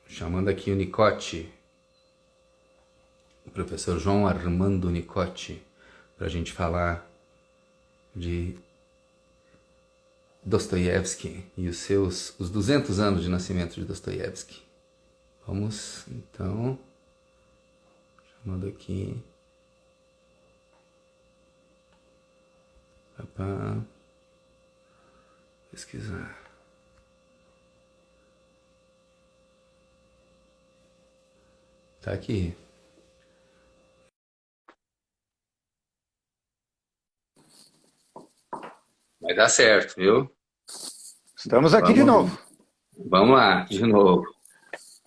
Chamando aqui o Nicote, o professor João Armando Nicote, para a gente falar de Dostoiévski e os 200 anos de nascimento de Dostoiévski. Vamos, então, chamando aqui para pesquisar. Tá aqui. Vai dar certo, viu? Estamos aqui de novo. Vamos lá, de novo.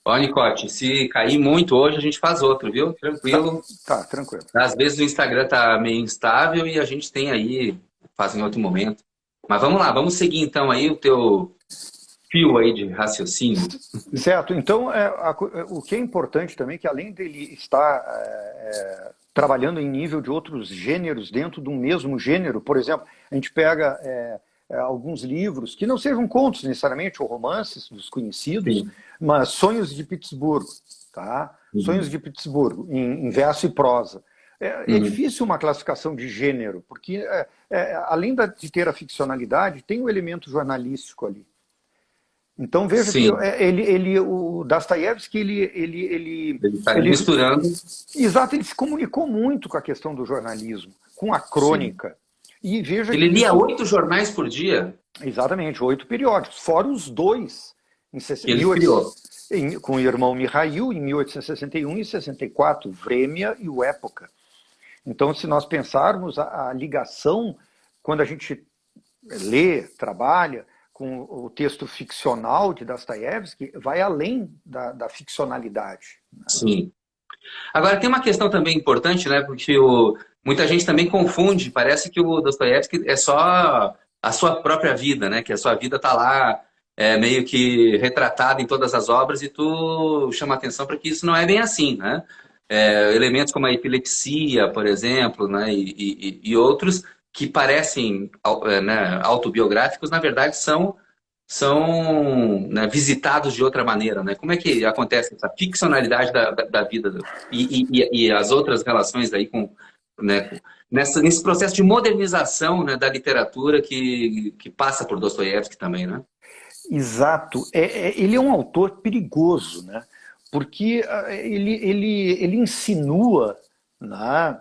Ó, Nicote, se cair muito hoje, a gente faz outro, viu? Tranquilo. Tá, tranquilo. Às vezes o Instagram tá meio instável e a gente tem aí, faz em outro momento. Mas vamos lá, vamos seguir então aí o teu fio aí de raciocínio. Certo. Então, o que é importante também é que além dele estar trabalhando em nível de outros gêneros dentro de um mesmo gênero, por exemplo, a gente pega alguns livros que não sejam contos necessariamente ou romances dos conhecidos, Sim. mas Sonhos de Pittsburgh, tá? Uhum. Sonhos de Pittsburgh, em verso e prosa. É difícil uma classificação de gênero, porque além de ter a ficcionalidade, tem o elemento jornalístico ali. Então veja Sim. que o Dostoiévski Ele está misturando. exato, ele se comunicou muito com a questão do jornalismo, com a crônica. Sim. E veja Ele que lia 8 jornais por dia. Exatamente, 8 periódicos, fora os dois Ele criou. com o irmão Mihail em 1861 e 64, Vremya e o Época. Então, se nós pensarmos a ligação, quando a gente lê, trabalha com o texto ficcional de Dostoiévski, vai além da ficcionalidade. Sim. Agora, tem uma questão também importante, né? Porque muita gente também confunde. Parece que o Dostoiévski é só a sua própria vida, né? Que a sua vida está lá meio que retratada em todas as obras e tu chama atenção para que isso não é bem assim, né? Elementos como a epilepsia, por exemplo, né? E outros que parecem né, autobiográficos, na verdade são né, visitados de outra maneira, né? Como é que acontece essa ficcionalidade da vida e as outras relações aí com, né, nesse processo de modernização, né, da literatura que passa por Dostoiévski também, né? Exato. Ele é um autor perigoso, né? Porque ele insinua, né,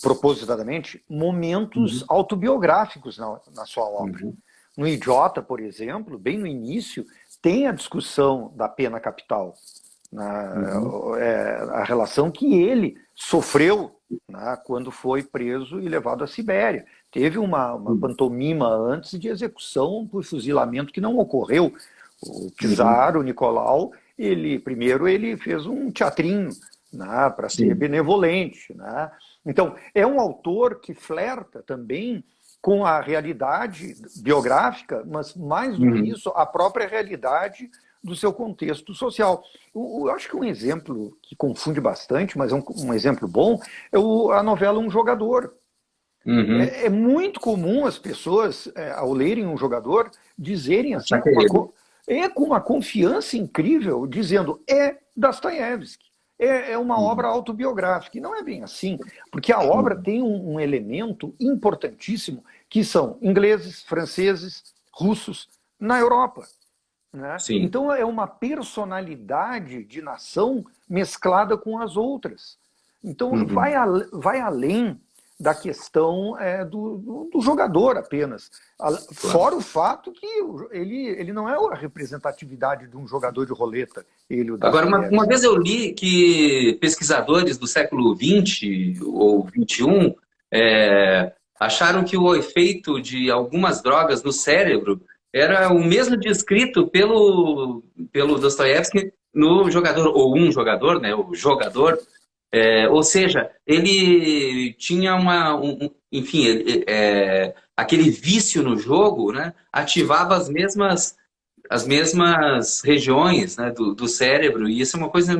propositadamente, momentos Uhum. autobiográficos na sua obra. Uhum. No Idiota, por exemplo, bem no início, tem a discussão da pena capital, né, Uhum. a relação que ele sofreu, né, quando foi preso e levado à Sibéria. Teve uma pantomima antes de execução por fuzilamento que não ocorreu. O czar, o Nicolau, primeiro ele fez um teatrinho, né, para ser Sim. benevolente. Né? Então, é um autor que flerta também com a realidade biográfica, mas mais do que Uhum. isso, a própria realidade do seu contexto social. Eu acho que um exemplo que confunde bastante, mas é um exemplo bom, é a novela Um Jogador. Uhum. É muito comum as pessoas, ao lerem Um Jogador, dizerem assim, Achar que é ele. com uma confiança incrível, dizendo, é Dostoiévski. É uma Uhum. obra autobiográfica. E não é bem assim, porque a obra tem um elemento importantíssimo, que são ingleses, franceses, russos, na Europa. Né? Sim. Então é uma personalidade de nação mesclada com as outras. Então Uhum. vai além da questão do jogador apenas. Claro. Fora o fato que ele não é a representatividade de um jogador de roleta, ele, o Agora, uma Dostoiévski. vez eu li que pesquisadores do século XX ou XXI acharam que o efeito de algumas drogas no cérebro era o mesmo descrito pelo Dostoiévski no jogador, ou um jogador, né, o jogador. Ou seja, ele tinha enfim, aquele vício no jogo, né, ativava as mesmas regiões, né, do cérebro, e isso é uma coisa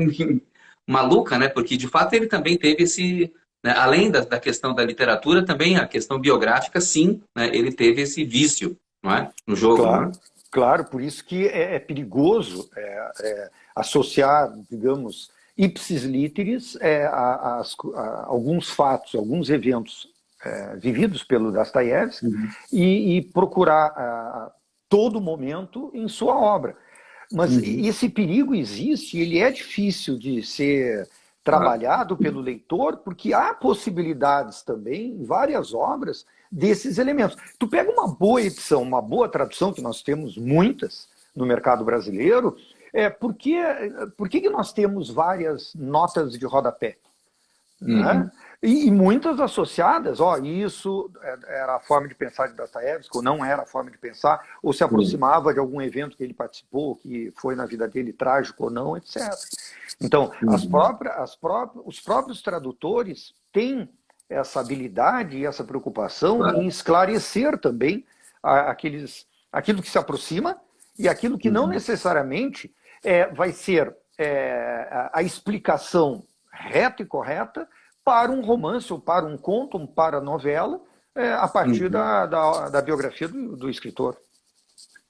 maluca, né, porque de fato ele também teve né, além da questão da literatura, também a questão biográfica, sim, né, ele teve esse vício, não é, no jogo, não Claro. é? Claro, por isso que é perigoso associar, digamos, ipsis literis a alguns fatos, alguns eventos vividos pelo Dostoiévski Uhum. e procurar todo momento em sua obra. Mas Uhum. esse perigo existe, ele é difícil de ser Claro. trabalhado pelo leitor, porque há possibilidades também, em várias obras, desses elementos. Tu pega uma boa edição, uma boa tradução, que nós temos muitas no mercado brasileiro, por que nós temos várias notas de rodapé? Né? Uhum. E muitas associadas, isso era a forma de pensar de Dostoiévski, ou não era a forma de pensar, ou se Sim. aproximava de algum evento que ele participou, que foi na vida dele trágico ou não, etc. Então, Uhum. os próprios tradutores têm essa habilidade e essa preocupação em Claro. esclarecer também aquilo que se aproxima e aquilo que não Uhum. necessariamente vai ser a explicação reta e correta para um romance, ou para um conto, ou para a novela, a partir Uhum. da biografia do escritor.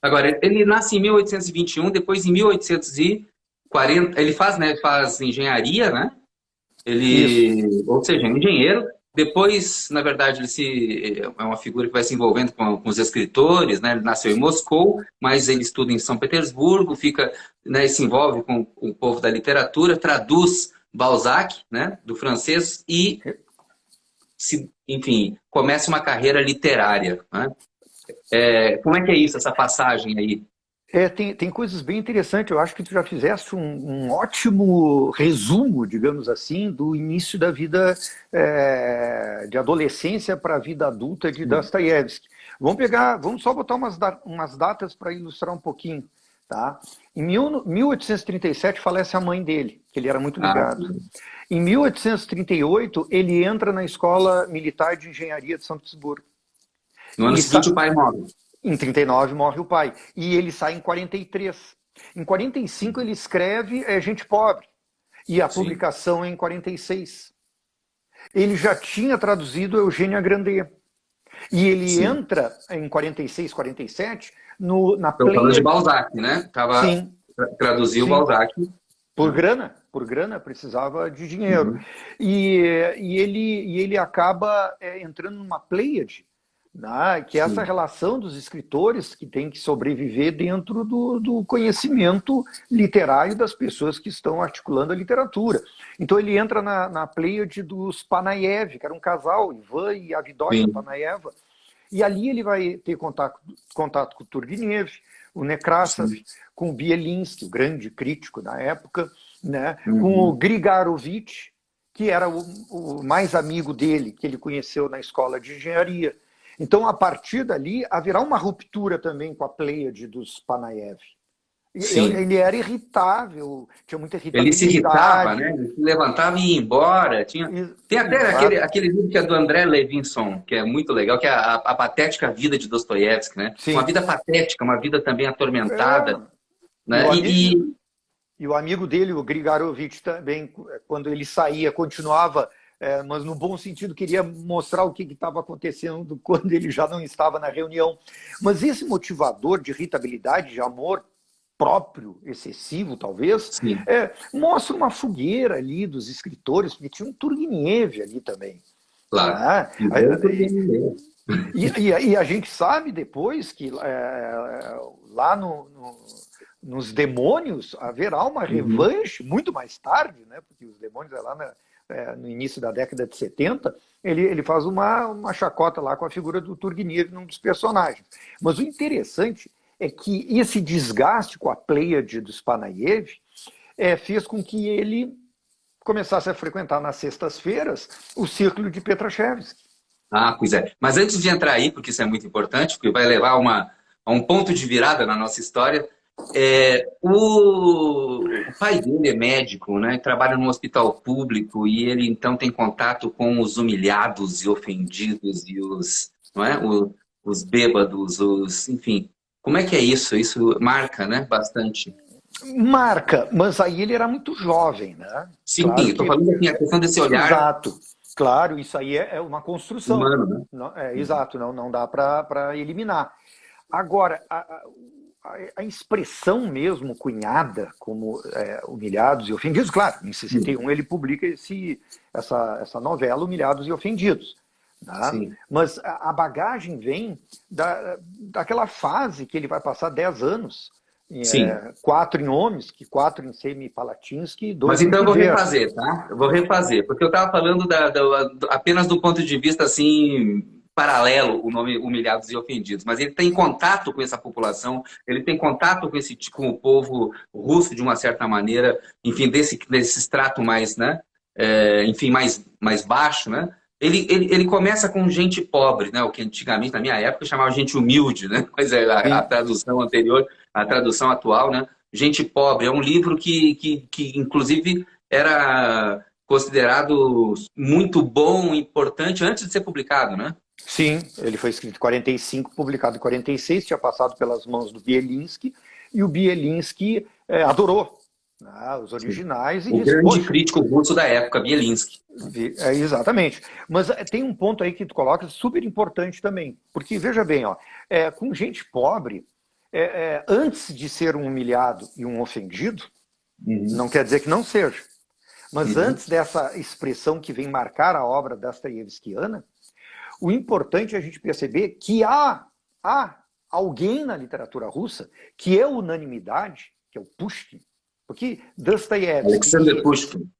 Agora, ele nasce em 1821, depois em 1840, ele faz, né, faz engenharia, né? Isso. Ou seja, é um engenheiro. Depois, na verdade, é uma figura que vai se envolvendo com os escritores, né? Ele nasceu em Moscou, mas ele estuda em São Petersburgo, fica, né, se envolve com o povo da literatura, traduz Balzac, né, do francês e, enfim, começa uma carreira literária, né? Como é que é isso, essa passagem aí? Tem coisas bem interessantes. Eu acho que tu já fizeste um ótimo resumo, digamos assim, do início da vida de adolescência para a vida adulta de Dostoiévski. Vamos só botar umas datas para ilustrar um pouquinho. Tá? Em 1837 falece a mãe dele, que ele era muito Ah, ligado. sim. Em 1838, ele entra na Escola Militar de Engenharia de São Petersburgo. No ano E seguinte, o pai morre. em 39 morre o pai. E ele sai em 43. Em 45 ele escreve Gente Pobre. E a Sim, publicação é em 46. Ele já tinha traduzido Eugênia Grandet. E ele sim. entra em 46, 47 na Estou falando de Pleiade. Balzac, né? Sim, Traduziu sim. Balzac. Né? Por grana, precisava de dinheiro. Uhum. E ele acaba entrando numa Pleiade, né, que é essa Sim, relação dos escritores que tem que sobreviver dentro do conhecimento literário das pessoas que estão articulando a literatura. Então ele entra na Pleiade dos Panaev, que era um casal, Ivan e Avdotya sim, Panayeva, e ali ele vai ter contato com o Turgenev, o Nekrasov, sim. com o Bielinski, o grande crítico da época, né? Com o Uhum. Grigorovitch, que era o mais amigo dele, que ele conheceu na escola de engenharia. Então, a partir dali, haverá uma ruptura também com a Pleiade dos Panaev. Sim. Ele era irritável, tinha muita Ele se irritava, né? irritabilidade. Ele se levantava e ia embora. Tem até Exato. aquele livro que é do André Levinson, que é muito legal, que é a patética vida de Dostoiévski, né? Uma Sim. vida patética, uma vida também atormentada, É. E né? o amigo dele, o Grigorovitch, também, quando ele saía, continuava, mas no bom sentido, queria mostrar o que estava acontecendo quando ele já não estava na reunião. Mas esse motivador de irritabilidade, de amor próprio, excessivo, talvez, Sim, mostra uma fogueira ali dos escritores, porque tinha um Turgenev ali também. claro. Né? E outro bem. E a gente sabe depois que lá nos Demônios haverá uma Uhum. revanche muito mais tarde, né? Porque os Demônios é lá no início da década de 70, ele faz uma chacota lá com a figura do Turgenev num dos personagens. Mas o interessante é que esse desgaste com a Pleiade dos Panaev fez com que ele começasse a frequentar nas sextas-feiras o círculo de Petrashevsky. Ah, pois é. Mas antes de entrar aí, porque isso é muito importante, porque vai levar a um ponto de virada na nossa história, o pai dele é médico, né? Trabalha num hospital público e ele então tem contato com os humilhados e ofendidos e não é? Os bêbados, enfim. Como é que é isso? Isso marca, né? Bastante. Marca, mas aí ele era muito jovem, né? Sim, Claro estou que, falando assim, a questão desse olhar exato, claro, isso aí é uma construção. humano, né? Exato, não dá para eliminar. Agora, a expressão mesmo cunhada como Humilhados e Ofendidos, claro, em 61 ele publica essa novela, Humilhados e Ofendidos. Tá? Mas a bagagem vem daquela fase que ele vai passar 10 anos, 4 em Omsk, 4 em Semipalatinsk e 2 Mas em então eu vou Tver. refazer, tá? Eu vou refazer, porque eu estava falando apenas do ponto de vista assim paralelo, o nome Humilhados e Ofendidos, mas ele tem contato com essa população, ele tem contato com o povo russo de uma certa maneira, enfim, desse extrato mais, né? Enfim, mais baixo, né? Ele começa com gente pobre, né? O que antigamente, na minha época, chamava gente humilde, né? Mas a tradução anterior, a tradução atual, né? Gente Pobre. É um livro que inclusive, era considerado muito bom, importante, antes de ser publicado, né? Sim, ele foi escrito em 45, publicado em 46, tinha passado pelas mãos do Bielinski, e o Bielinski adorou, né, os originais. O grande crítico russo da época, Bielinski. Exatamente. Mas tem um ponto aí que tu coloca super importante também, porque veja bem, ó, com gente pobre, antes de ser um humilhado e um ofendido, não quer dizer que não seja, mas antes dessa expressão que vem marcar a obra dostoiévskiana, o importante é a gente perceber que há alguém na literatura russa que é unanimidade, que é o Pushkin, porque Dostoiévski... Alexander Pushkin.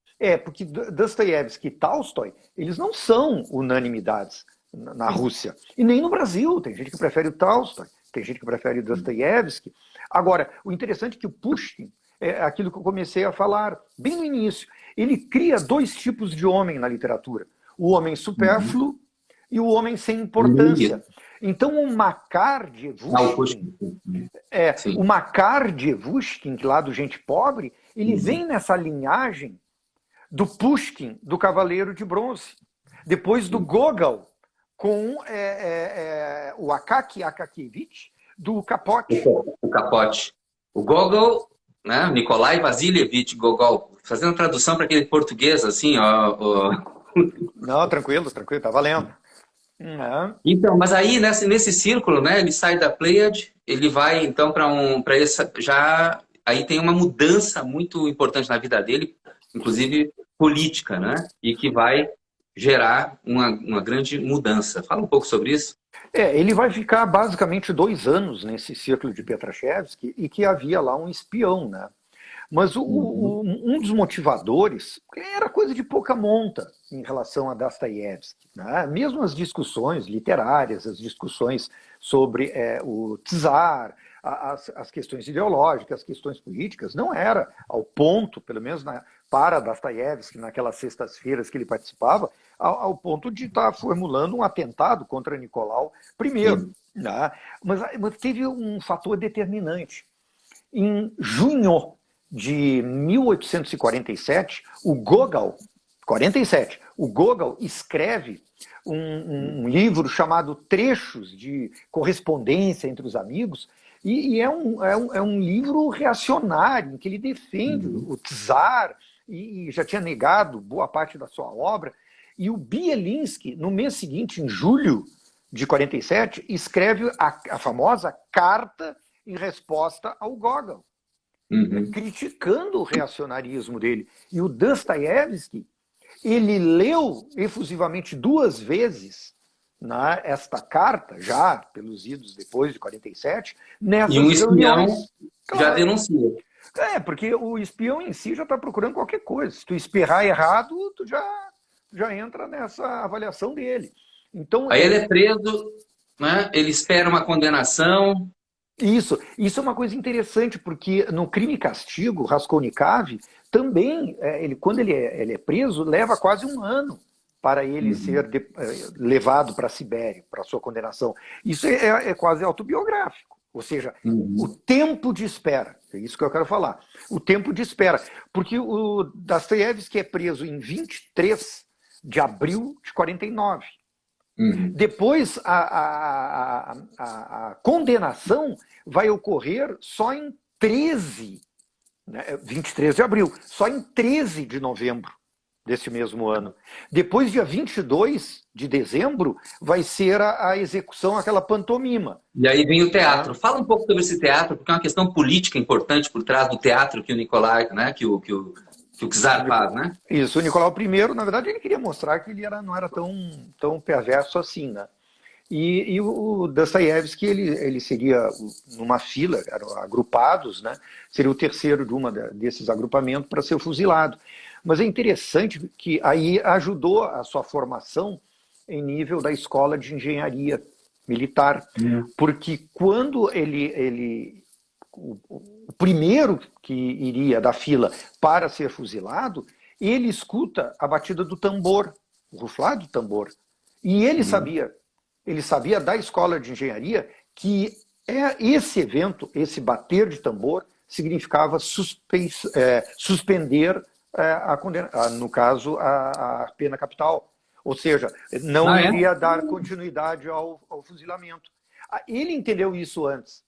Porque Dostoiévski e Tolstói, eles não são unanimidades na Rússia. E nem no Brasil. Tem gente que prefere o Tolstói, tem gente que prefere Dostoiévski. Agora, o interessante é que o Pushkin, é aquilo que eu comecei a falar bem no início, ele cria 2 tipos de homem na literatura. O homem supérfluo e o homem sem importância. Então, o Makar de Evushkin, o Makar de Evushkin, lá do Gente Pobre, ele vem nessa linhagem do Pushkin, do Cavaleiro de Bronze. Depois do Gogol, com o Akaki Akakievich, do Capote. O Capote. O Gogol, né? Nikolai Vasilievich Gogol. Fazendo a tradução para aquele português, assim, ó. Não, tranquilo, tá valendo. Então, mas aí nesse círculo, né, ele sai da Pleiade, ele vai então para essa já aí tem uma mudança muito importante na vida dele, inclusive política, né, e que vai gerar uma grande mudança. Fala um pouco sobre isso. Ele vai ficar basicamente 2 anos nesse círculo de Petrashevsky e que havia lá um espião, né? Mas um dos motivadores era coisa de pouca monta em relação a Dostoiévski, né? Mesmo as discussões literárias, as discussões sobre o czar, as questões ideológicas, as questões políticas, não era ao ponto, pelo menos para Dostoiévski, naquelas sextas-feiras que ele participava, ao ponto de estar formulando um atentado contra Nicolau I. Né? Mas teve um fator determinante. Em junho de 1847, o Gogol escreve um livro chamado Trechos de Correspondência entre os Amigos, e é um livro reacionário, em que ele defende o czar, e já tinha negado boa parte da sua obra. E o Bielinski, no mês seguinte, em julho de 47, escreve a famosa carta em resposta ao Gogol, criticando o reacionarismo dele. E o Dostoiévski, ele leu efusivamente 2 vezes esta carta, já pelos idos depois de 47, nessas reuniões. E um espião já denuncia. Porque o espião em si já está procurando qualquer coisa. Se tu espirrar errado, tu já entra nessa avaliação dele. Então, aí ele é preso, né? Ele espera uma condenação. Isso é uma coisa interessante, porque no Crime e Castigo, Raskolnikov também, quando ele é preso, leva quase 1 ano para ele ser levado para a Sibéria, para a sua condenação. Isso é quase autobiográfico. Ou seja, o tempo de espera. É isso que eu quero falar. O tempo de espera. Porque o Dostoiévski é preso em 23 de abril de 49. Depois, a condenação vai ocorrer só em 13, né, 23 de abril, só em 13 de novembro desse mesmo ano. Depois, dia 22 de dezembro, vai ser a execução, aquela pantomima. E aí vem o Né? teatro. Fala um pouco sobre esse teatro, porque é uma questão política importante por trás do teatro que o Nicolai, né, que o Czar faz, né? Isso, o Nicolau I, na verdade, ele queria mostrar que ele não era tão perverso assim, né? E o Dostoiévski, ele seria numa fila, eram agrupados, né? Seria o terceiro desses agrupamentos para ser fuzilado. Mas é interessante que aí ajudou a sua formação em nível da escola de engenharia militar, porque quando o primeiro que iria da fila para ser fuzilado, ele escuta a batida do tambor, o ruflar do tambor. E ele sabia da escola de engenharia que esse evento, esse bater de tambor, significava suspender no caso, a pena capital. Ou seja, não iria dar continuidade ao fuzilamento. Ele entendeu isso antes.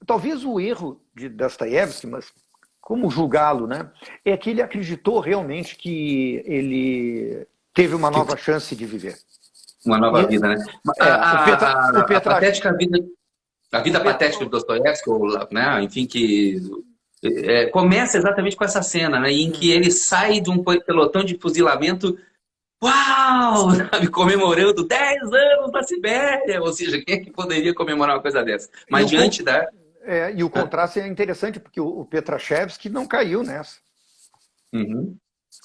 Talvez o erro de Dostoiévski, mas como julgá-lo, né? É que ele acreditou realmente que ele teve uma nova chance de viver. Uma nova vida, né? A patética vida, a vida patética de Dostoiévski, né? Enfim, que começa exatamente com essa cena, né? Em que ele sai de um pelotão de fuzilamento, uau! Sabe, comemorando 10 anos na Sibéria. Ou seja, quem é que poderia comemorar uma coisa dessa? Mas diante da... e o contraste é interessante, porque o Petrashevski não caiu nessa. Uhum.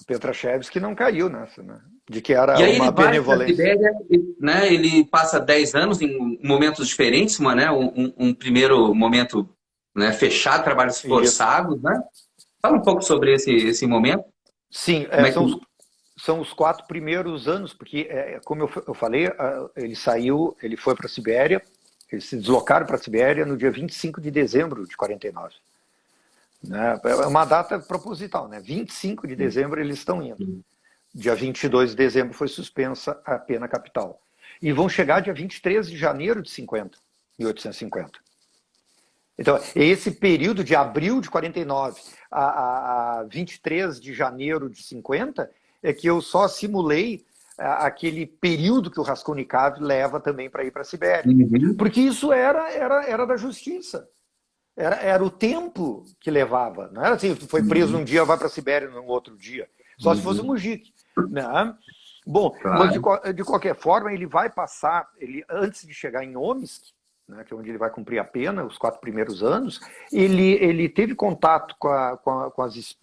O Petrashevski não caiu nessa, né? De que era e aí uma ele vai benevolência. Sibéria, né? Ele passa 10 anos em momentos diferentes, né? Um primeiro momento, né, fechado, trabalhos forçados, né? Fala um pouco sobre esse momento. Sim, são os 4 primeiros anos, porque, como eu falei, ele foi para a Sibéria, eles se deslocaram para a Sibéria no dia 25 de dezembro de 49. Né? É uma data proposital, né? 25 de dezembro eles estão indo. Dia 22 de dezembro foi suspensa a pena capital. E vão chegar dia 23 de janeiro de 1850. Então, esse período de abril de 49 a 23 de janeiro de 50 é que eu só simulei aquele período que o Raskolnikov leva também para ir para a Sibéria. Porque isso era da justiça. Era o tempo que levava. Não era assim, foi preso um dia, vai para a Sibéria no outro dia. Só se fosse o Mujik. Né? Bom, mas de qualquer forma, ele vai passar, antes de chegar em Omsk, né, que é onde ele vai cumprir a pena, os 4 primeiros anos, ele teve contato com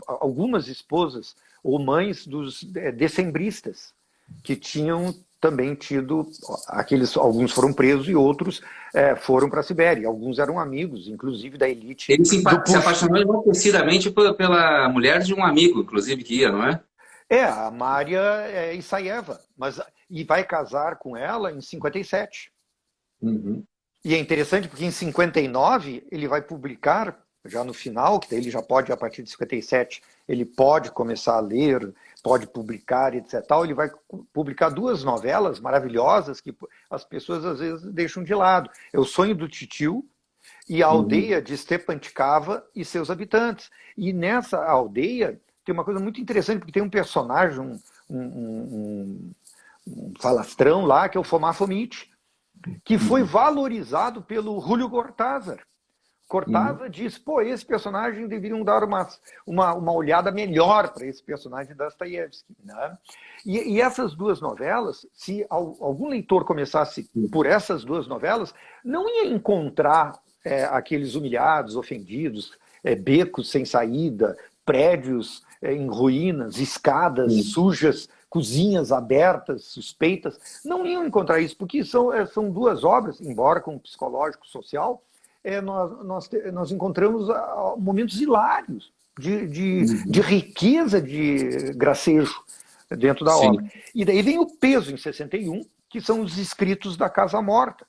algumas esposas ou mães dos decembristas, que tinham também tido, alguns foram presos e outros foram para a Sibéria. Alguns eram amigos, inclusive da elite. Ele se apaixonou enlouquecidamente pela mulher de um amigo, inclusive, que ia, não é? A Maria Isaeva, e vai casar com ela em 57. E é interessante porque em 59 ele vai publicar, já no final, que daí ele já pode, a partir de 57, ele pode começar a ler, pode publicar, etc. Ele vai publicar 2 novelas maravilhosas que as pessoas às vezes deixam de lado. É O Sonho do Titio e A Aldeia de Stepantkava e seus habitantes. E nessa aldeia tem uma coisa muito interessante, porque tem um personagem, um falastrão lá, que é o Foma Fomitch, que foi valorizado pelo Julio Cortázar. Cortázar diz, esse personagem deveriam dar uma olhada melhor para esse personagem da Dostoiévski. Né? E essas 2 novelas, se algum leitor começasse por essas 2 novelas, não ia encontrar aqueles humilhados, ofendidos, becos sem saída, prédios em ruínas, escadas sujas, cozinhas abertas, suspeitas. Não iam encontrar isso, porque são 2 obras, embora com psicológico social, nós encontramos momentos hilários de riqueza de gracejo dentro da obra. E daí vem o peso, em 61, que são os escritos da Casa Morta,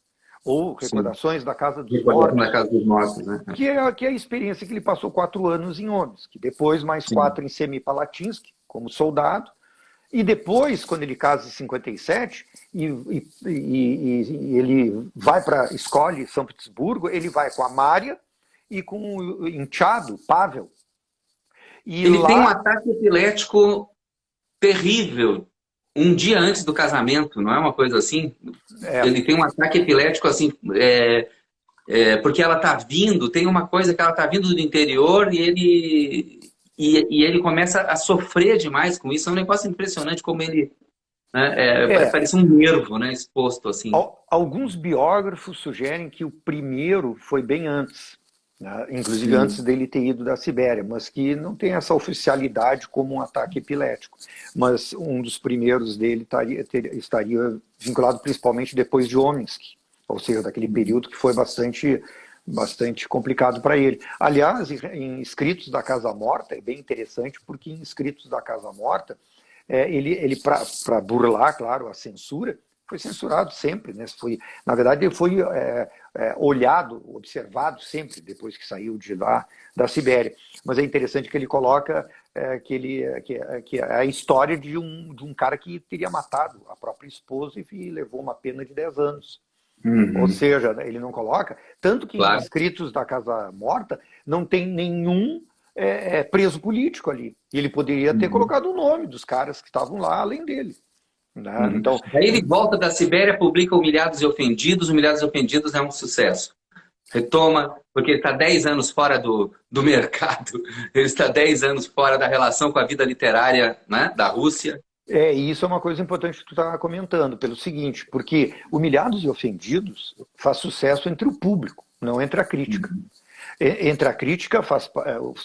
ou Recordações da Casa dos Mortos. Na Casa dos Mortos, né? Que é a experiência que ele passou 4 anos em Omsk, depois mais 4 em Semipalatinsk, como soldado, e depois, quando ele casa em 57, e ele vai escolhe São Petersburgo, ele vai com a Mária e com o enteado, Pavel. Ele tem um ataque epilético terrível um dia antes do casamento, não é uma coisa assim? É, Ele tem um ataque epilético assim, porque ela está vindo, tem uma coisa que ela está vindo do interior e ele começa a sofrer demais com isso. É um negócio impressionante como ele, né, é. parece um nervo, né, exposto assim. Alguns biógrafos sugerem que o primeiro foi bem antes, né? Inclusive antes Sim. dele ter ido da Sibéria, mas que não tem essa oficialidade como um ataque epilético. Mas um dos primeiros dele estaria vinculado principalmente depois de Ominski, ou seja, daquele período que foi bastante complicado para ele. Aliás, em Escritos da Casa Morta, é bem interessante, porque em Escritos da Casa Morta, ele para burlar, claro, a censura, foi censurado sempre, né? Na verdade, ele foi olhado, observado sempre depois que saiu de lá da Sibéria. Mas é interessante que ele coloca que é a história de um cara que teria matado a própria esposa e levou uma pena de 10 anos. Ou Uhum. seja, né, ele não coloca, tanto que em Claro. Escritos da Casa Morta não tem nenhum preso político ali. E ele poderia ter Uhum. colocado o nome dos caras que estavam lá além dele. Né? Uhum. Então, Aí ele volta da Sibéria, publica Humilhados e Ofendidos. Humilhados e Ofendidos é um sucesso. Retoma, porque ele está 10 anos fora do mercado, ele está 10 anos fora da relação com a vida literária, né, da Rússia. e isso é uma coisa importante que tu está comentando, pelo seguinte, porque Humilhados e Ofendidos faz sucesso entre o público, não entre a crítica. Uhum. Entre a crítica,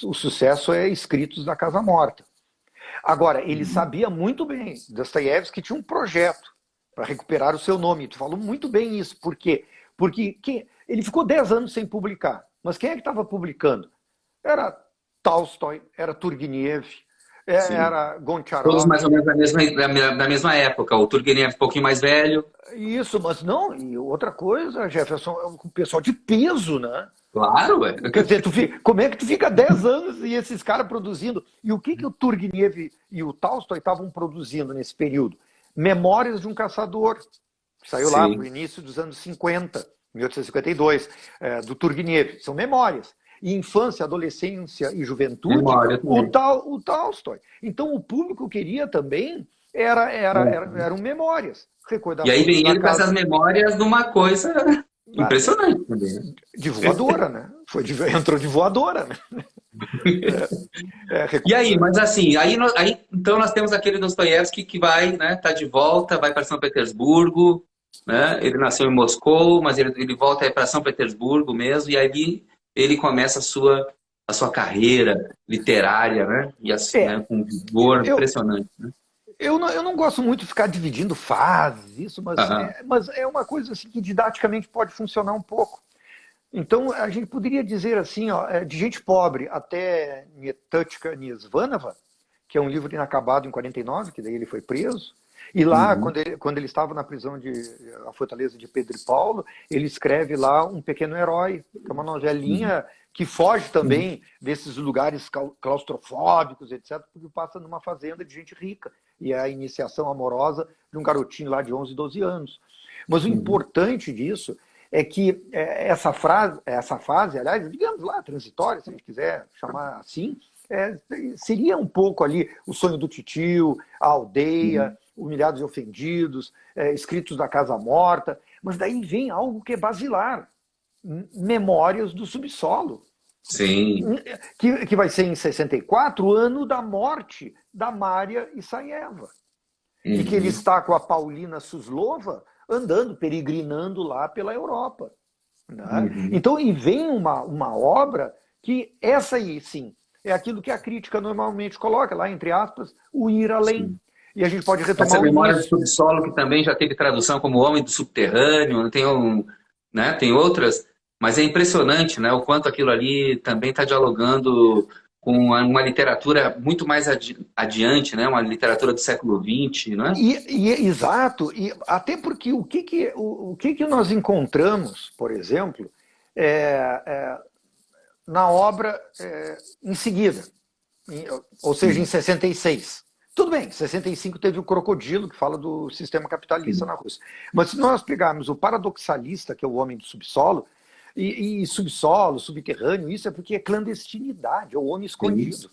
o sucesso é Escritos da Casa Morta. Agora, ele Uhum. sabia muito bem, Dostoiévski tinha um projeto para recuperar o seu nome. Tu falou muito bem isso. Por quê? Porque ele ficou 10 anos sem publicar. Mas quem é que estava publicando? Era Tolstói, era Turgenev, Sim. era Todos Goncharov. mais ou menos da mesma época. O Turgenev um pouquinho mais velho. Isso, mas não. E outra coisa, Jefferson, é um pessoal de peso, né? Claro, ué. Quer dizer, como é que tu fica 10 anos e esses caras produzindo? E o que o Turgenev e o Tolstói estavam produzindo nesse período? Memórias de um Caçador, que saiu lá no Sim. início dos anos 50, 1852, do Turgenev. São memórias. E infância, adolescência e juventude, Memória também. o Tolstói. Então o público queria também, eram memórias. E aí Recordações vem da ele com essas casa. memórias numa coisa impressionante também, né? De voadora, né? Entrou de voadora, né? E aí, mas assim, aí então nós temos aquele Dostoiévski que vai, né, tá de volta, vai para São Petersburgo, né? Ele nasceu em Moscou, mas ele volta para São Petersburgo mesmo, e aí ele começa a sua carreira literária, né? E assim, É, né, com um vigor eu, impressionante, né? eu não gosto muito de ficar dividindo fases, isso, mas Aham. é uma coisa assim, que didaticamente pode funcionar um pouco. Então, a gente poderia dizer assim, ó, de gente pobre até Nietuchka Nizvanova, que é um livro inacabado em 49, que daí ele foi preso. E lá, Uhum. quando ele estava na prisão de a Fortaleza de Pedro e Paulo, ele escreve lá Um Pequeno Herói, que é uma Uhum. novelinha que foge Uhum. também desses lugares claustrofóbicos, etc., porque passa numa fazenda de gente rica. E é a iniciação amorosa de um garotinho lá de 11, 12 anos. Mas o Uhum. importante disso é que essa fase, aliás, digamos lá, transitória, se a gente quiser chamar assim, seria um pouco ali o sonho do titio, a aldeia, Uhum. humilhados e ofendidos, escritos da Casa Morta, mas daí vem algo que é basilar, Memórias do Subsolo, Sim. que vai ser em 64, o ano da morte da Mária Issaeva, e que ele Uhum. está com a Paulina Suslova andando, peregrinando lá pela Europa. Né? Uhum. Então, e vem uma obra que, essa aí, sim, é aquilo que a crítica normalmente coloca, lá entre aspas, o ir além. Sim. E a gente pode retomar Essa o memória do início. subsolo, que também já teve tradução como Homem do Subterrâneo, né, tem outras, mas é impressionante, né, o quanto aquilo ali também está dialogando com uma literatura muito mais adiante, né, uma literatura do século XX, né? Exato, e até porque o que nós encontramos, por exemplo, é, é, na obra em seguida, ou seja, em Sim, 66. Tudo bem, em 65 teve o Crocodilo, que fala do sistema capitalista sim, na Rússia. Mas se nós pegarmos o paradoxalista, que é o homem do subsolo, e subsolo, subterrâneo, isso é porque é clandestinidade, é o homem sim. escondido.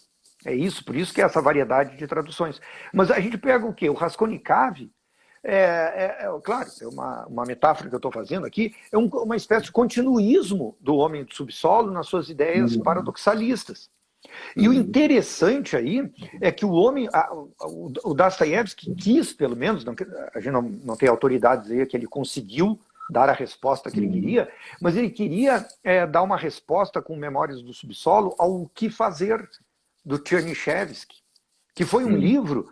É isso, por isso que é essa variedade de traduções. Mas a gente pega o quê? O Raskolnikov, claro, é uma metáfora que eu estou fazendo aqui, é uma espécie de continuismo do homem do subsolo nas suas ideias Uhum. paradoxalistas. E o Uhum. interessante aí é que o homem, o Dostoiévski quis, pelo menos, a gente não tem autoridade a dizer que ele conseguiu dar a resposta que ele Uhum. queria, mas ele queria dar uma resposta com Memórias do Subsolo ao Que Fazer, do Tchernyshevsky, que foi um Uhum. livro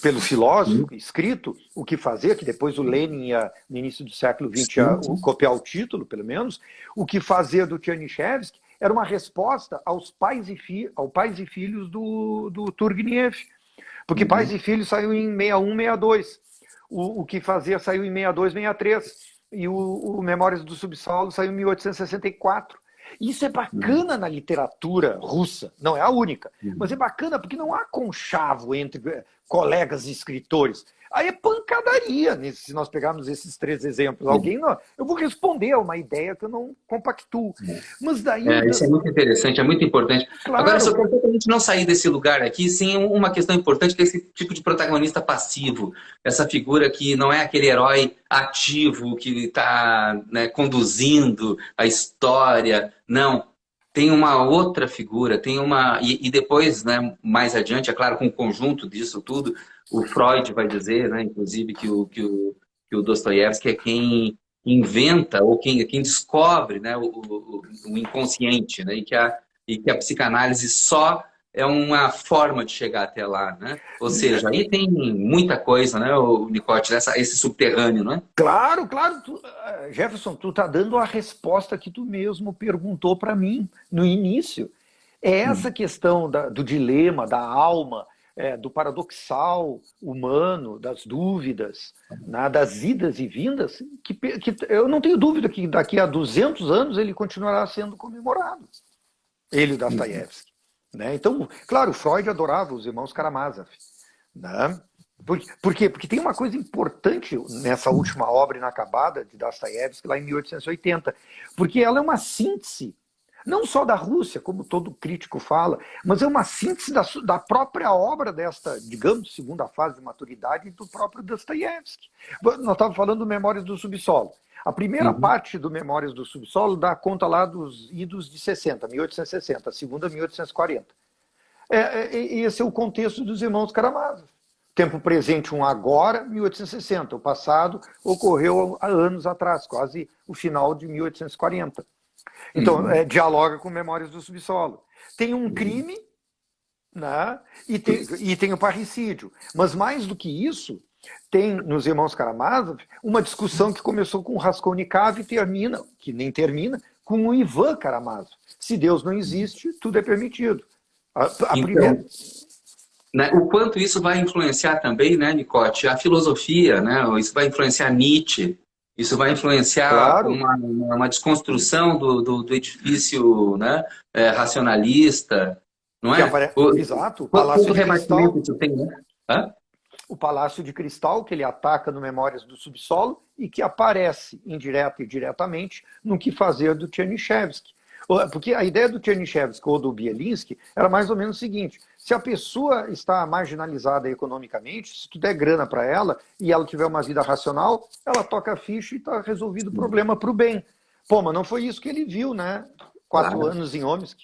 pelo filósofo escrito, O Que Fazer, que depois o Lenin ia, no início do século XX, ia Sim, sim. copiar o título, pelo menos. O Que Fazer, do Tchernyshevsky, era uma resposta aos pais e filhos do Turgenev. Porque Pais Uhum. e Filhos saiu em 61, 62. O Que Fazer saiu em 62, 63. E o Memórias do Subsolo saiu em 1864. Isso é Uhum. bacana na literatura russa, não é a única, mas é Uhum. bacana porque não há conchavo entre colegas escritores. Aí é pancadaria, se nós pegarmos esses três exemplos. Alguém não, eu vou responder a uma ideia que eu não compactuo. Mas daí Isso é muito interessante, é muito importante. Agora, só claro, quero a gente não sair desse lugar aqui sem uma questão importante, que é esse tipo de protagonista passivo, essa figura que não é aquele herói ativo que está, né, conduzindo a história. Não, tem uma outra figura, tem uma. E depois, né, mais adiante, é claro, com o conjunto disso tudo, o Freud vai dizer, né, inclusive, que o Dostoiévski é quem inventa ou quem descobre, né, o inconsciente, né, e que a psicanálise só é uma forma de chegar até lá, né? Ou seja, aí tem muita coisa, né, o Nicote, esse subterrâneo, né? claro, claro. Jefferson, tu tá dando a resposta que tu mesmo perguntou para mim no início. É essa Hum. questão do dilema, da alma, do paradoxal humano, das dúvidas, né, das idas e vindas, que eu não tenho dúvida que daqui a 200 anos ele continuará sendo comemorado. Ele, o Hum. Dostoiévski. Né? Então, claro, Freud adorava os irmãos Karamazov. Né? Por quê? Porque tem uma coisa importante nessa última obra inacabada de Dostoiévski, lá em 1880, porque ela é uma síntese, não só da Rússia, como todo crítico fala, mas é uma síntese da própria obra desta, digamos, segunda fase de maturidade do próprio Dostoiévski. Nós estávamos falando do Memórias do Subsolo. A primeira Uhum. parte do Memórias do Subsolo dá conta lá dos idos de 60, 1860, a segunda 1840. Esse é o contexto dos irmãos Karamazov. Tempo presente, um agora, 1860. O passado ocorreu há anos atrás, quase o final de 1840. Então, Uhum. dialoga com Memórias do Subsolo. Tem um crime, né? E tem o parricídio. Mas mais do que isso, tem nos Irmãos Karamazov uma discussão que começou com o Raskolnikov e termina, que nem termina, com o Ivan Karamazov. Se Deus não existe, tudo é permitido. A primeira. Então, né, o quanto isso vai influenciar também, né, Nicote, a filosofia, né? Isso vai influenciar Nietzsche, isso vai influenciar Claro, uma desconstrução do edifício, né, racionalista, não que é? aparece. Exato, Quanto rebatimento isso tem, né? Hã? O Palácio de Cristal, que ele ataca no Memórias do Subsolo e que aparece, indireta e diretamente, no Que Fazer do Tchernyshevsky. Porque a ideia do Tchernyshevsky ou do Bielinski era mais ou menos o seguinte: se a pessoa está marginalizada economicamente, se tu der grana para ela e ela tiver uma vida racional, ela toca a ficha e está resolvido o problema para o bem. Pô, mas não foi isso que ele viu, né? 4 Claro. anos em Omsk.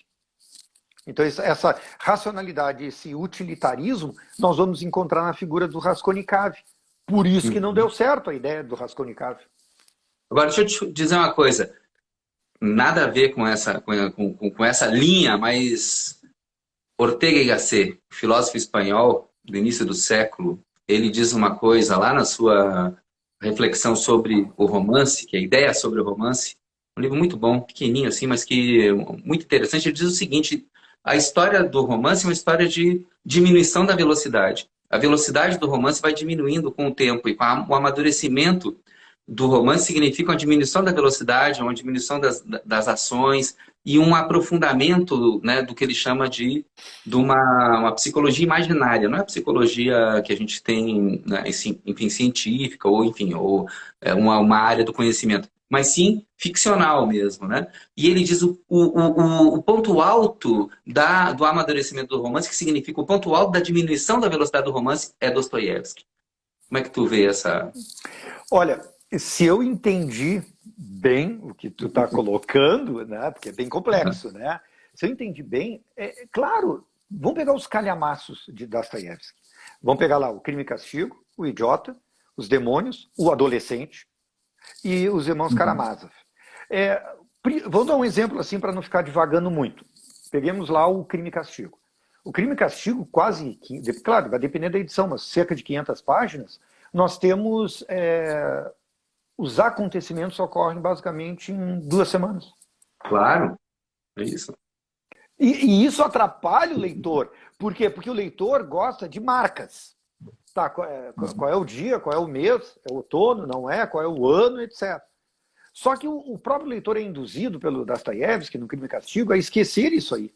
Então, essa racionalidade, esse utilitarismo, nós vamos encontrar na figura do Raskolnikov. Por isso que não deu certo a ideia do Raskolnikov. Agora, deixa eu te dizer uma coisa. Nada a ver com essa linha, mas Ortega y Gasset, filósofo espanhol do início do século, ele diz uma coisa lá na sua reflexão sobre o romance, que é a ideia sobre o romance, um livro muito bom, pequenininho assim, mas que muito interessante. Ele diz o seguinte: a história do romance é uma história de diminuição da velocidade. A velocidade do romance vai diminuindo com o tempo e com o amadurecimento do romance significa uma diminuição da velocidade, uma diminuição das ações e um aprofundamento, né, do que ele chama de uma psicologia imaginária. Não é a psicologia que a gente tem, né, enfim, científica, ou enfim, ou uma área do conhecimento. mas sim ficcional mesmo, né? E ele diz o ponto alto do amadurecimento do romance, que significa o ponto alto da diminuição da velocidade do romance, é Dostoiévski. Como é que tu vê essa... Olha, se eu entendi bem o que tu está colocando, né, porque é bem complexo, né? Se eu entendi bem, claro, vamos pegar os calhamaços de Dostoiévski. Vamos pegar lá o Crime e Castigo, o Idiota, os Demônios, o Adolescente e os Irmãos Karamazov. Vamos dar um exemplo assim para não ficar divagando muito. Peguemos lá o Crime e Castigo. O Crime e Castigo, quase, claro, vai depender da edição, mas cerca de 500 páginas, nós temos... os acontecimentos ocorrem basicamente em 2 semanas. Claro, é isso. E isso atrapalha o leitor. Por quê? Porque o leitor gosta de marcas. Tá, qual é o dia, qual é o mês, é o outono, não é, qual é o ano, etc. Só que o próprio leitor é induzido pelo Dostoiévski, no Crime e Castigo, a esquecer isso aí.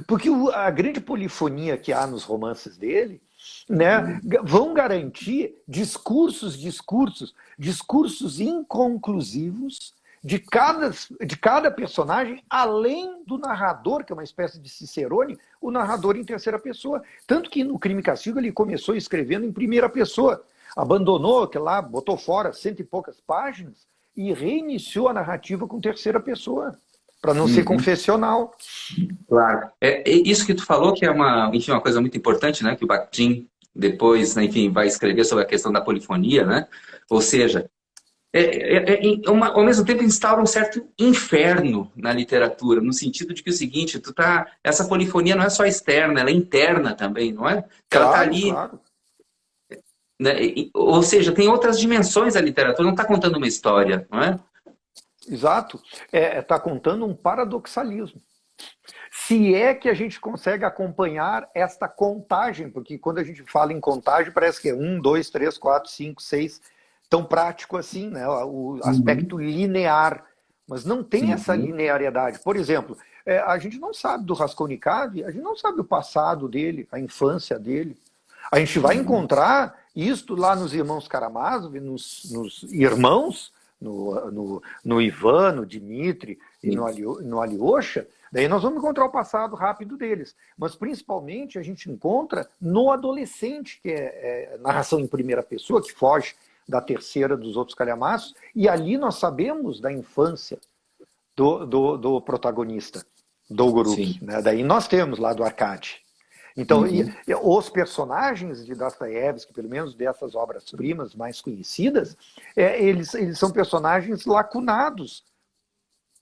Porque a grande polifonia que há nos romances dele, né, vão garantir discursos inconclusivos de cada personagem, além do narrador, que é uma espécie de Cicerone, o narrador em terceira pessoa. Tanto que no Crime e Castigo ele começou escrevendo em primeira pessoa, abandonou, que lá botou fora 100 e poucas páginas e reiniciou a narrativa com terceira pessoa, para não ser confessional. Claro. Isso que tu falou que é enfim, uma coisa muito importante, né? Que o Bakhtin depois, né, enfim, vai escrever sobre a questão da polifonia, né? Ou seja, ao mesmo tempo instaura um certo inferno na literatura, no sentido de que o seguinte, essa polifonia não é só externa, ela é interna também, não é? Claro, ela está ali, claro. Né? Ou seja, tem outras dimensões da literatura, não está contando uma história, não é? Exato. Está contando um paradoxalismo. Se é que a gente consegue acompanhar esta contagem, porque quando a gente fala em contagem, parece que é 1, 2, 3, 4, 5, 6, tão prático assim, né? O aspecto linear. Mas não tem essa linearidade. Por exemplo, a gente não sabe do Raskolnikov, a gente não sabe o passado dele, a infância dele. A gente vai encontrar isto lá nos Irmãos Karamazov, nos irmãos, no Ivan, no Dmitri e no Alyosha. Daí nós vamos encontrar o passado rápido deles. Mas, principalmente, a gente encontra no adolescente, que é narração em primeira pessoa, que foge da terceira dos outros calhamaços. E ali nós sabemos da infância do protagonista, Dolgoruk. Né? Daí nós temos lá do Arkady. Então, os personagens de Dostoiévski, pelo menos dessas obras-primas mais conhecidas, eles são personagens lacunados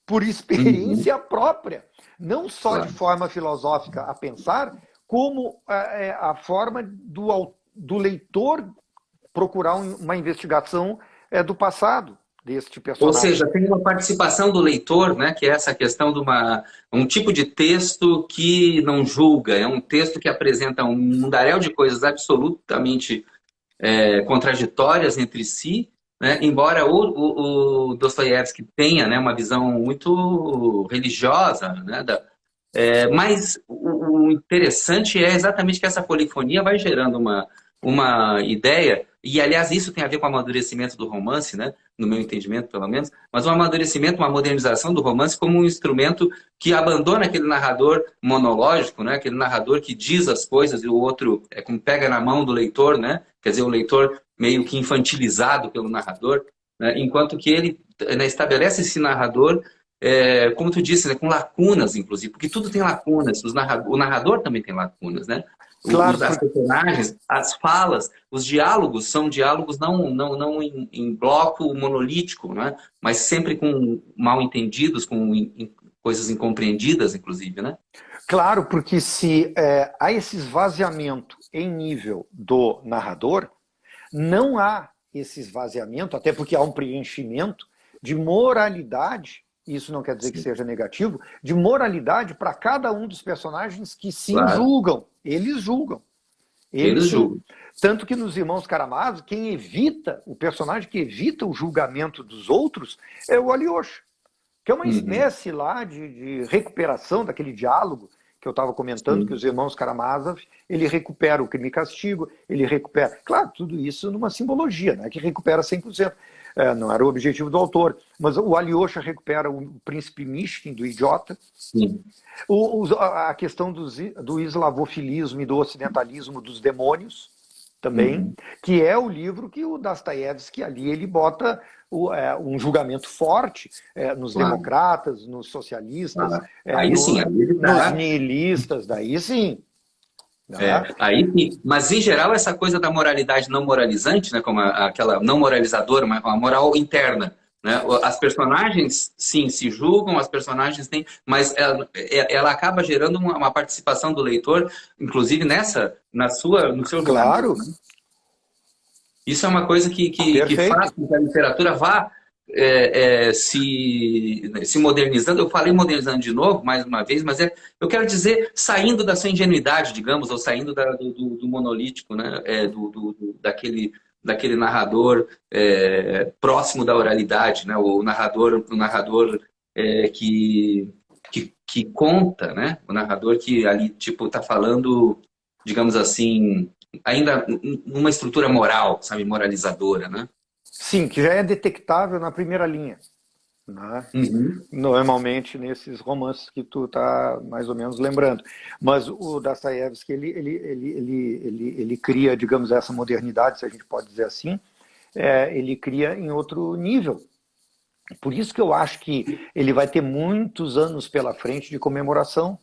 por experiência própria. Não só de forma filosófica a pensar, como a forma do leitor procurar uma investigação do passado deste personagem. Ou seja, tem uma participação do leitor, né, que é essa questão de um tipo de texto que não julga, é um texto que apresenta um mundaréu de coisas absolutamente contraditórias entre si, né, embora o Dostoiévski tenha, né, uma visão muito religiosa, né, mas o interessante é exatamente que essa polifonia vai gerando uma ideia, e aliás isso tem a ver com o amadurecimento do romance, né? No meu entendimento pelo menos, mas um amadurecimento, uma modernização do romance como um instrumento que abandona aquele narrador monológico, né? Aquele narrador que diz as coisas e o outro como pega na mão do leitor, né? Quer dizer, o leitor meio que infantilizado pelo narrador, né? Enquanto que ele, né, estabelece esse narrador como tu disse, né, com lacunas, inclusive, porque tudo tem lacunas, o narrador também tem lacunas, né? Claro, As personagens, as falas, os diálogos são diálogos não em bloco monolítico, né? Mas sempre com mal entendidos, com coisas incompreendidas, inclusive, né? Claro, porque se há esse esvaziamento em nível do narrador, não há esse esvaziamento, até porque há um preenchimento de moralidade. Isso não quer dizer que seja negativo, de moralidade para cada um dos personagens que sim julgam. Eles julgam. Eles julgam. Tanto que nos Irmãos Karamazov, o personagem que evita o julgamento dos outros é o Alyosha, que é uma espécie lá de recuperação daquele diálogo que eu estava comentando, que os Irmãos Karamazov, ele recupera o Crime e Castigo, ele recupera... Claro, tudo isso numa simbologia, né, que recupera 100%. não era o objetivo do autor. Mas o Alyosha recupera o príncipe Mishkin, do idiota. Sim. A questão do eslavofilismo e do ocidentalismo dos demônios, também, que é o livro que o Dostoiévski ali ele bota um julgamento forte nos democratas, nos socialistas, Aí sim, aí ele nos tá... nihilistas, daí sim. Né? Aí sim. Mas, em geral, essa coisa da moralidade não moralizante, né, como aquela não moralizadora, a moral interna, né? As personagens, sim, se julgam, as personagens têm, mas ela acaba gerando uma participação do leitor, inclusive no seu julgamento. Claro, Né? Isso é uma coisa que faz perfeito. com que a literatura vá se modernizando. Eu falei modernizando de novo, mais uma vez, mas eu quero dizer saindo da sua ingenuidade, digamos, ou saindo do monolítico, né? Daquele narrador próximo da oralidade, né? O narrador que conta, né? O narrador que ali tipo está falando, digamos assim, ainda numa estrutura moral, sabe, moralizadora, né? Sim, que já é detectável na primeira linha. Né? Uhum. Normalmente nesses romances que tu está mais ou menos lembrando. Mas o Dostoiévski, ele cria, digamos, essa modernidade, se a gente pode dizer assim, ele cria em outro nível. Por isso que eu acho que ele vai ter muitos anos pela frente de comemoração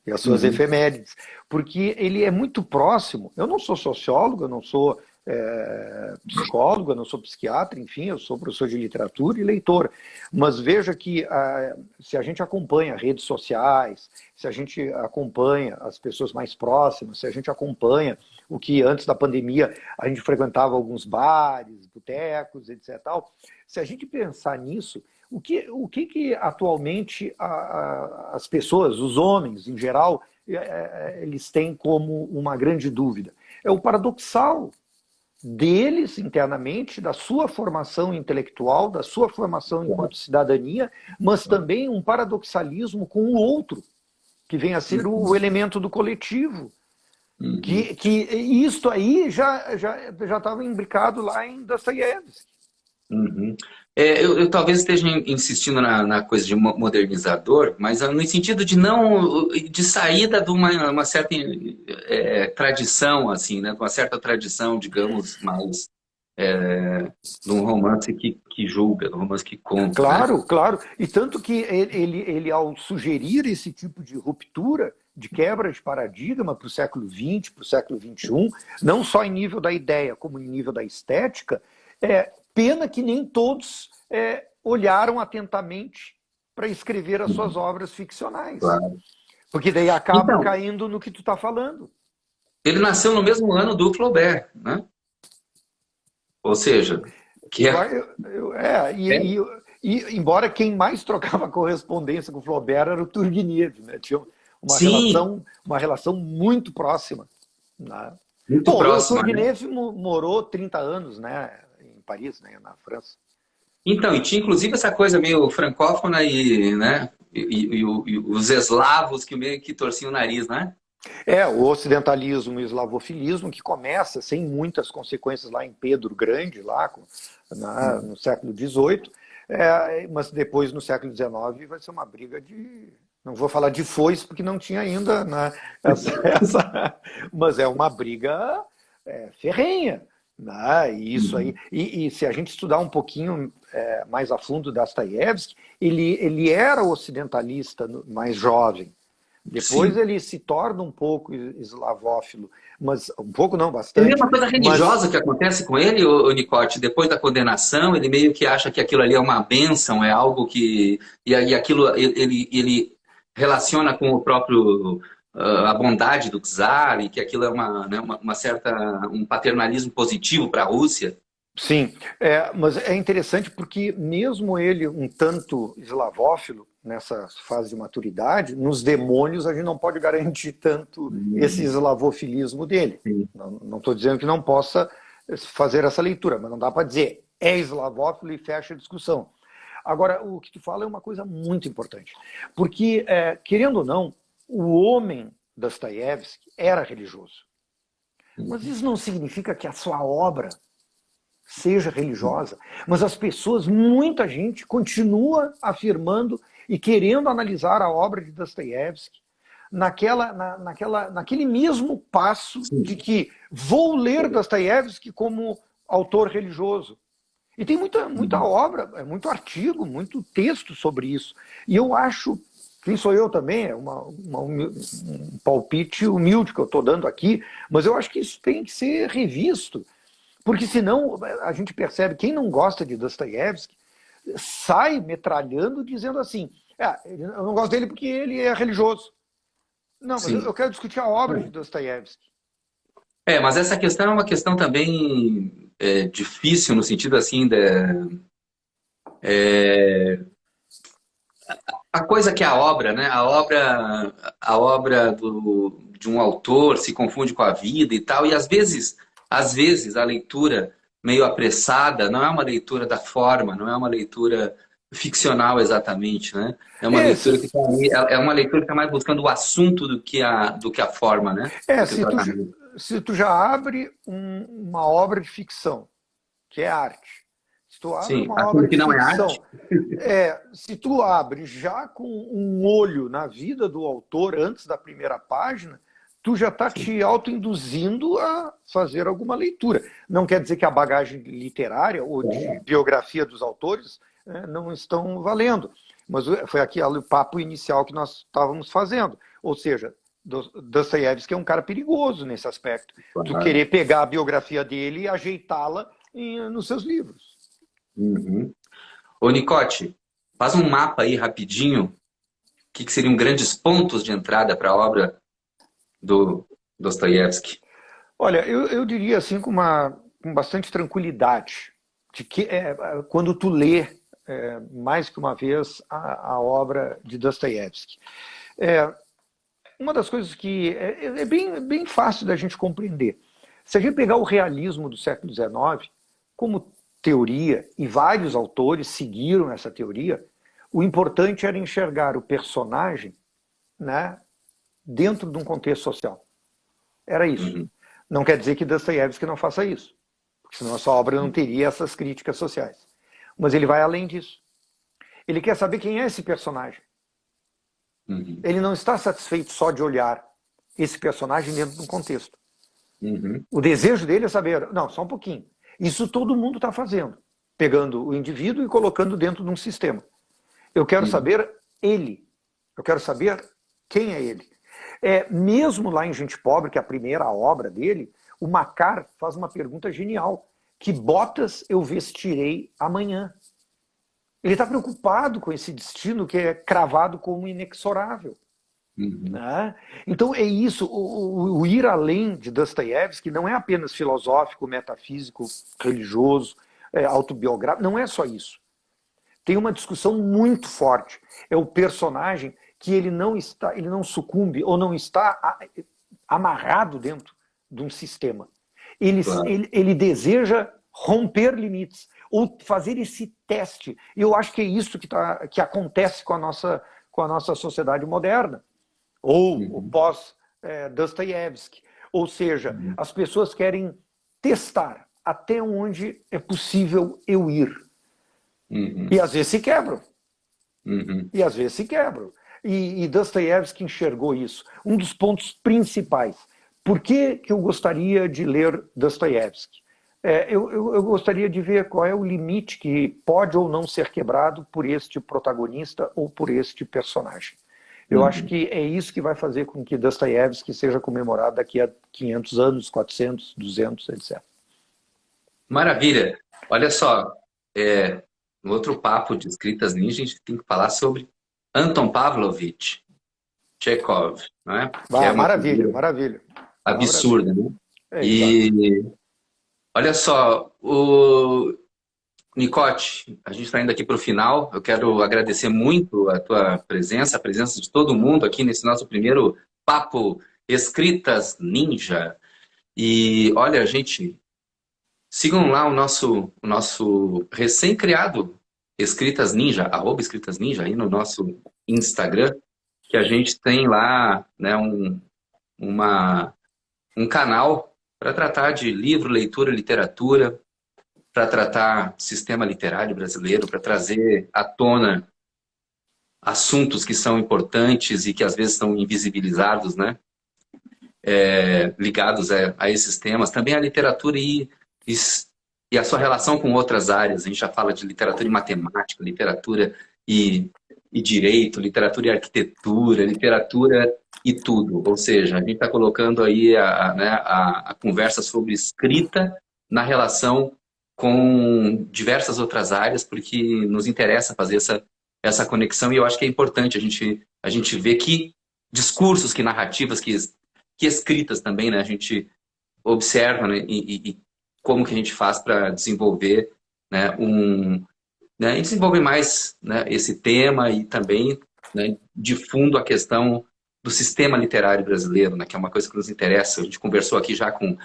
e as suas efemérides, porque ele é muito próximo. Eu não sou sociólogo, eu não sou psicólogo, eu não sou psiquiatra, enfim, eu sou professor de literatura e leitor. Mas veja que se a gente acompanha redes sociais, se a gente acompanha as pessoas mais próximas, se a gente acompanha o que antes da pandemia a gente frequentava alguns bares, botecos, etc. Tal, se a gente pensar nisso, o que atualmente as pessoas, os homens em geral, eles têm como uma grande dúvida? É o paradoxal deles internamente, da sua formação intelectual, da sua formação enquanto cidadania, mas também um paradoxalismo com o outro, que vem a ser o elemento do coletivo. Que isto aí já estava imbricado lá em Dostoiévski. Uhum. Eu talvez esteja insistindo na coisa de modernizador, mas no sentido de não de saída de uma certa tradição, assim, né? De uma certa tradição, digamos, mais de um romance que julga, de um romance que conta, né? Claro, claro. E tanto que ele, ao sugerir esse tipo de ruptura, de quebra de paradigma para o século XX, para o século XXI, não só em nível da ideia, como em nível da estética, pena que nem todos olharam atentamente para escrever as suas obras ficcionais. Claro. Porque daí acaba Então, caindo no que tu está falando. ele nasceu no mesmo ano do Flaubert, né? Ou seja, que é, Embora quem mais trocava correspondência com o Flaubert era o Turgenev, né? Tinha sim, uma relação muito próxima. Né? muito Bom, o próxima, né? Turgenev morou 30 anos, né, em Paris, né, na França. Então, e tinha inclusive essa coisa meio francófona né? E os eslavos que meio que torciam o nariz, né? O ocidentalismo e o eslavofilismo, que começa sem muitas consequências lá em Pedro Grande, no século XVIII, mas depois, no século XIX, vai ser uma briga de... Não vou falar de foice, porque não tinha ainda, né, mas é uma briga ferrenha. Né? E isso aí. E se a gente estudar um pouquinho mais a fundo Dostoiévski, ele era ocidentalista mais jovem. Depois Sim. ele se torna um pouco eslavófilo, mas um pouco não, Tem bastante. uma coisa Mas religiosa que acontece com ele, o Nicote, depois da condenação, ele meio que acha que aquilo ali é uma bênção, é algo que... E aquilo ele relaciona com o próprio... a bondade do czar, e que aquilo é uma certa... um paternalismo positivo para a Rússia. sim, mas é interessante porque mesmo ele um tanto eslavófilo nessa fase de maturidade, nos demônios a gente não pode garantir tanto esse eslavofilismo dele. Sim. Não estou dizendo que não possa fazer essa leitura, mas não dá para dizer é eslavófilo e fecha a discussão. Agora, o que tu fala é uma coisa muito importante, porque, querendo ou não, o homem Dostoiévski era religioso. Mas isso não significa que a sua obra seja religiosa, mas as pessoas, muita gente, continua afirmando e querendo analisar a obra de Dostoiévski naquele mesmo passo de Sim. que vou ler Dostoiévski como autor religioso. E tem muita Uhum. obra, muito artigo, muito texto sobre isso. E eu acho, quem sou eu também, é um palpite humilde que eu estou dando aqui, mas eu acho que isso tem que ser revisto. Porque senão a gente percebe, quem não gosta de Dostoiévski sai metralhando dizendo assim, eu não gosto dele porque ele é religioso. Não, mas eu Sim. quero discutir a obra de Dostoiévski. Mas essa questão é uma questão também difícil no sentido assim a coisa que é a obra, né? A obra de um autor se confunde com a vida e tal, e às vezes a leitura meio apressada não é uma leitura da forma, não é uma leitura ficcional exatamente, né? É uma É, leitura que tá ali, é uma leitura que está mais buscando o assunto do que a forma, né? Do que o se tu, tratamento. se tu já abre uma obra de ficção, que é arte, se tu abre Sim, uma aquilo obra que de não é arte. ficção, se tu abre já com um olho na vida do autor antes da primeira página, tu já está Sim. te autoinduzindo a fazer alguma leitura. Não quer dizer que a bagagem literária ou de biografia dos autores não estão valendo, mas foi aqui o papo inicial que nós estávamos fazendo. Ou seja, Dostoiévski é um cara perigoso nesse aspecto. Tu Claro. querer pegar a biografia dele e ajeitá-la nos seus livros. Uhum. Ô, Nicote, faz um mapa aí rapidinho. O que seriam grandes pontos de entrada para a obra do Dostoiévski? Olha, eu diria assim com bastante tranquilidade, de que quando tu lê mais que uma vez a obra de Dostoiévski. É, uma das coisas que é bem fácil da gente compreender. Se a gente pegar o realismo do século XIX como teoria, e vários autores seguiram essa teoria, o importante era enxergar o personagem, né, dentro de um contexto social. Era isso. Uhum. Não quer dizer que Dostoiévski não faça isso, porque senão a sua obra não teria essas críticas sociais. Mas ele vai além disso. Ele quer saber quem é esse personagem. Uhum. Ele não está satisfeito só de olhar esse personagem dentro de um contexto. Uhum. O desejo dele é saber, não, só um pouquinho. Isso todo mundo está fazendo, pegando o indivíduo e colocando dentro de um sistema. Eu quero Uhum. saber ele. Eu quero saber quem é ele. Mesmo lá em Gente Pobre, que é a primeira obra dele, o Makar faz uma pergunta genial. Que botas eu vestirei amanhã? Ele está preocupado com esse destino que é cravado como inexorável. Uhum. Né? Então é isso, o ir além de Dostoiévski não é apenas filosófico, metafísico, religioso, autobiográfico, não é só isso. Tem uma discussão muito forte. É o personagem que ele não sucumbe ou não está amarrado dentro de um sistema. Claro. Ele deseja romper limites ou fazer esse teste. E eu acho que é isso que acontece com a nossa sociedade moderna ou o Uhum. pós-Dostoiévski. Ou seja, Uhum. as pessoas querem testar até onde é possível eu ir. Uhum. E às vezes se quebram. Uhum. E às vezes se quebram. E Dostoiévski enxergou isso. Um dos pontos principais. Por que eu gostaria de ler Dostoiévski? Eu gostaria de ver qual é o limite que pode ou não ser quebrado por este protagonista ou por este personagem. Eu acho Uhum. que é isso que vai fazer com que Dostoiévski seja comemorado daqui a 500 anos, 400, 200, etc. Maravilha. Olha só, no outro papo de escritas ninja, a gente tem que falar sobre Anton Pavlovich Chekhov, né? Que é uma Maravilha, figura maravilha. Maravilha. absurda, né? Exato. E olha só, o Nicote, a gente está indo aqui para o final. Eu quero agradecer muito a tua presença, a presença de todo mundo aqui nesse nosso primeiro papo Escritas Ninja. E olha, gente, sigam lá o nosso recém-criado Escritas Ninja, @Escritas Ninja, aí no nosso Instagram, que a gente tem lá, né, uma, um canal para tratar de livro, leitura, literatura. para tratar sistema literário brasileiro, para trazer à tona assuntos que são importantes e que às vezes são invisibilizados, né? Ligados a esses temas. Também a literatura e a sua relação com outras áreas. A gente já fala de literatura e matemática, literatura e direito, literatura e arquitetura, literatura e tudo. Ou seja, a gente está colocando aí a conversa sobre escrita na relação com diversas outras áreas, porque nos interessa fazer essa conexão, e eu acho que é importante a gente ver que discursos, que narrativas, que escritas também, né, a gente observa, né, e como que a gente faz para desenvolver, né, né, e desenvolver mais, né, esse tema e também, né, de fundo a questão do sistema literário brasileiro, né, que é uma coisa que nos interessa. A gente conversou aqui já com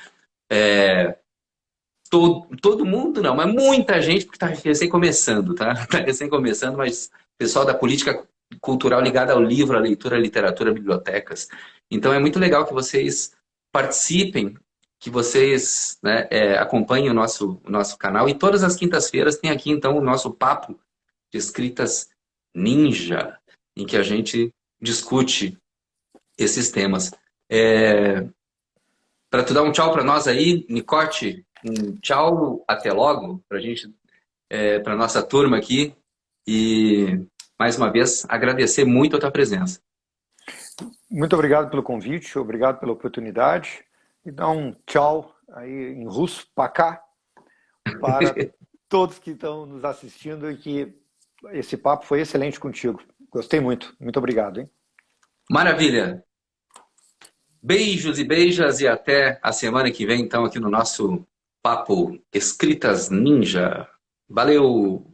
todo mundo, não, mas muita gente, porque está recém começando, tá? Está recém começando, mas pessoal da política cultural ligada ao livro, à leitura, à literatura, bibliotecas. Então é muito legal que vocês participem, que vocês, né, acompanhem o nosso canal. E todas as quintas-feiras tem aqui, então, o nosso papo de escritas ninja, em que a gente discute esses temas. Para tu dar um tchau para nós aí, Nicote, um tchau, até logo, para a gente, para nossa turma aqui. E, mais uma vez, agradecer muito a tua presença. Muito obrigado pelo convite, obrigado pela oportunidade. E dar um tchau aí em russo, пока, para todos que estão nos assistindo, e que esse papo foi excelente contigo. Gostei muito. Muito obrigado, hein? Maravilha! Beijos e beijas, e até a semana que vem, então, aqui no nosso Papo Escritas Ninja. Valeu!